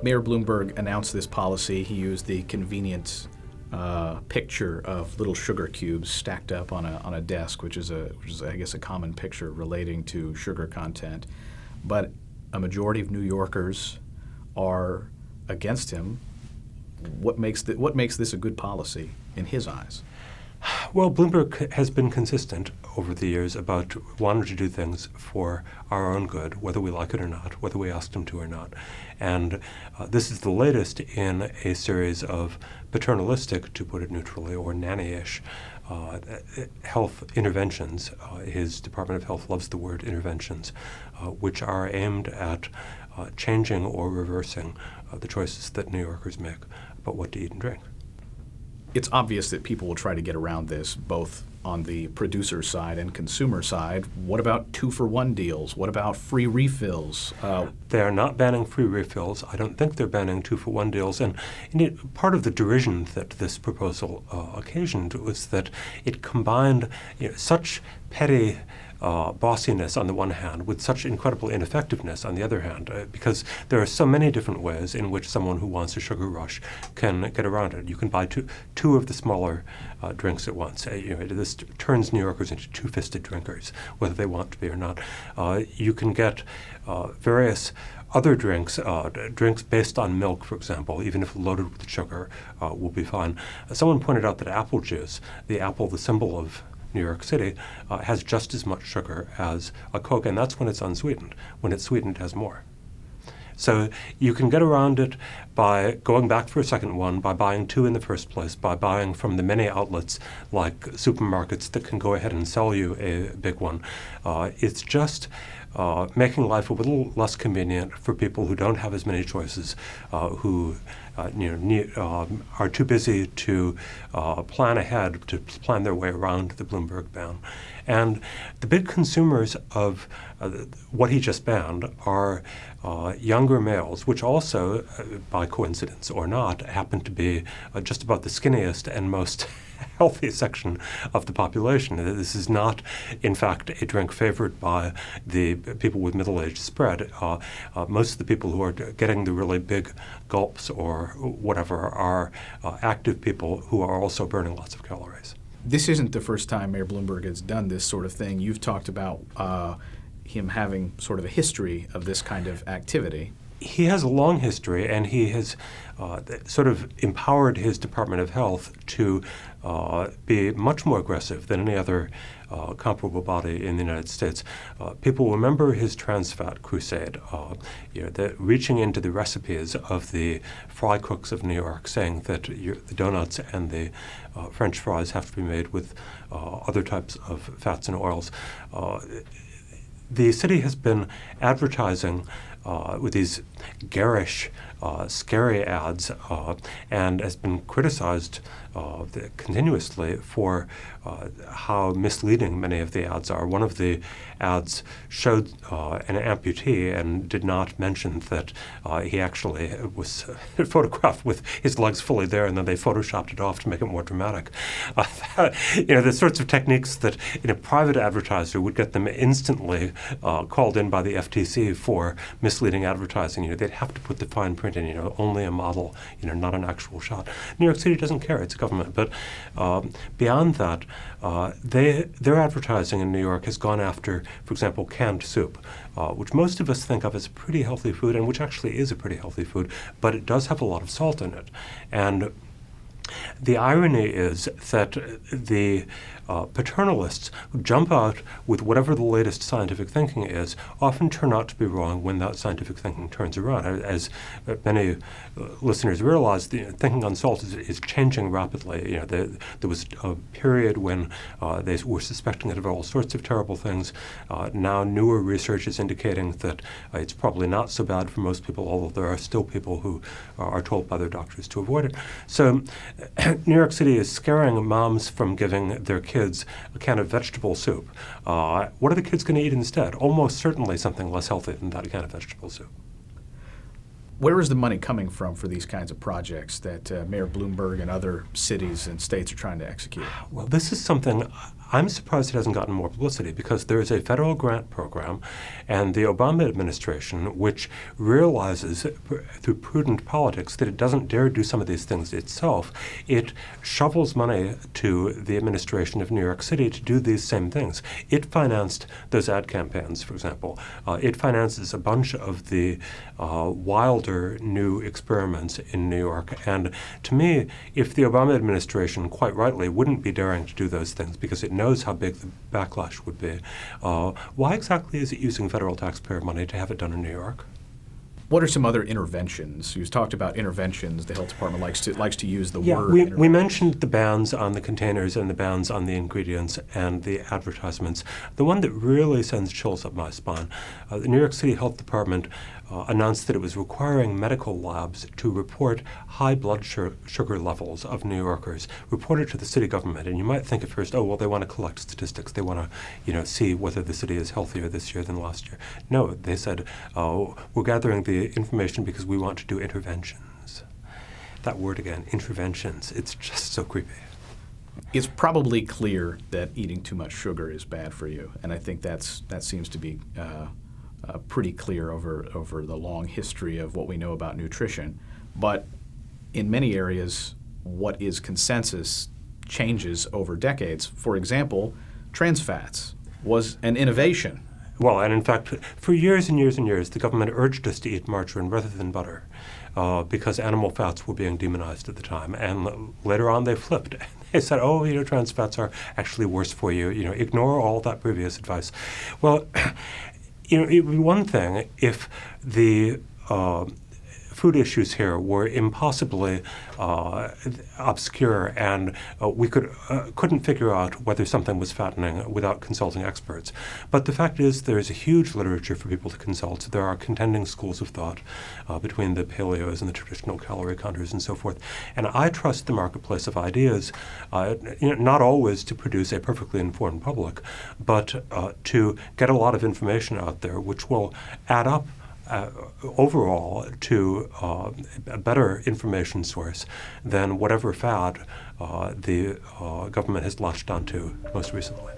Mayor Bloomberg announced this policy. He used the convenient picture of little sugar cubes stacked up on a desk, which is I guess a common picture relating to sugar content. But a majority of New Yorkers are against him. What makes this a good policy in his eyes? Well, Bloomberg has been consistent over the years about wanting to do things for our own good, whether we like it or not, whether we asked him to or not. And this is the latest in a series of paternalistic, to put it neutrally, or nanny-ish health interventions. His Department of Health loves the word interventions, which are aimed at changing or reversing the choices that New Yorkers make about what to eat and drink. It's obvious that people will try to get around this, both on the producer side and consumer side. What about 2-for-1 deals? What about free refills? They are not banning free refills. I don't think they're banning 2-for-1 deals. And indeed, part of the derision that this proposal occasioned was that it combined such petty bossiness on the one hand with such incredible ineffectiveness on the other hand, because there are so many different ways in which someone who wants a sugar rush can get around it. You can buy two of the smaller drinks at once. This turns New Yorkers into two-fisted drinkers, whether they want to be or not. You can get various other drinks, drinks based on milk, for example, even if loaded with sugar, will be fine. Someone pointed out that apple juice, the apple, the symbol of New York City, has just as much sugar as a Coke, and that's when it's unsweetened. When it's sweetened, it has more. So you can get around it by going back for a second one, by buying two in the first place, by buying from the many outlets like supermarkets that can go ahead and sell you a big one. It's just making life a little less convenient for people who don't have as many choices, who are too busy to plan ahead, to plan their way around the Bloomberg ban. And the big consumers of what he just banned are younger males, which also, by coincidence or not, happen to be just about the skinniest and most healthy section of the population. This is not, in fact, a drink favored by the people with middle-aged spread. Most of the people who are getting the really big gulps or whatever are active people who are also burning lots of calories. This isn't the first time Mayor Bloomberg has done this sort of thing. You've talked about him having sort of a history of this kind of activity. He has a long history, and he has sort of empowered his Department of Health to be much more aggressive than any other comparable body in the United States. People remember his trans fat crusade, reaching into the recipes of the fry cooks of New York, saying that the donuts and the French fries have to be made with other types of fats and oils. The city has been advertising with these garish, scary ads, and has been criticized continuously for how misleading many of the ads are. One of the ads showed an amputee and did not mention that he actually was photographed with his legs fully there, and then they photoshopped it off to make it more dramatic. The sorts of techniques that in a private advertiser would get them instantly called in by the FTC for misleading advertising. They'd have to put the fine print in, only a model, not an actual shot. New York City doesn't care. It's a government. But beyond that, their advertising in New York has gone after, for example, canned soup, which most of us think of as a pretty healthy food, and which actually is a pretty healthy food, but it does have a lot of salt in it. And the irony is that the paternalists who jump out with whatever the latest scientific thinking is often turn out to be wrong when that scientific thinking turns around. As many listeners realize, the thinking on salt is changing rapidly. There was a period when they were suspecting it of all sorts of terrible things. Now newer research is indicating that it's probably not so bad for most people, although there are still people who are told by their doctors to avoid it. So New York City is scaring moms from giving their kids a can of vegetable soup. What are the kids going to eat instead? Almost certainly something less healthy than that can of vegetable soup. Where is the money coming from for these kinds of projects that Mayor Bloomberg and other cities and states are trying to execute? Well, this is something I'm surprised it hasn't gotten more publicity because there is a federal grant program and the Obama administration, which realizes through prudent politics that it doesn't dare do some of these things itself. It shovels money to the administration of New York City to do these same things. It financed those ad campaigns, for example. It finances a bunch of the wilder new experiments in New York. And to me, if the Obama administration, quite rightly, wouldn't be daring to do those things because it knows how big the backlash would be, why exactly is it using federal taxpayer money to have it done in New York? What are some other interventions? You've talked about interventions. The health department likes to use the word. We mentioned the bans on the containers and the bans on the ingredients and the advertisements. The one that really sends chills up my spine, the New York City Health Department announced that it was requiring medical labs to report high blood sugar levels of New Yorkers, reported to the city government. And you might think at first, oh, well, they want to collect statistics. They want to, see whether the city is healthier this year than last year. No, they said, oh, we're gathering the information because we want to do interventions. That word again, interventions. It's just so creepy. It's probably clear that eating too much sugar is bad for you, and I think that seems to be pretty clear over the long history of what we know about nutrition. But in many areas, what is consensus changes over decades. For example, trans fats was an innovation. Well, and in fact, for years and years and years, the government urged us to eat margarine rather than butter because animal fats were being demonized at the time. And later on, they flipped. They said, oh, trans fats are actually worse for you. Ignore all that previous advice. Well, it would be one thing if the food issues here were impossibly obscure and we couldn't figure out whether something was fattening without consulting experts. But the fact is there's a huge literature for people to consult. There are contending schools of thought between the paleos and the traditional calorie counters and so forth. And I trust the marketplace of ideas, not always to produce a perfectly informed public, but to get a lot of information out there which will add up overall to a better information source than whatever fad the government has latched onto most recently.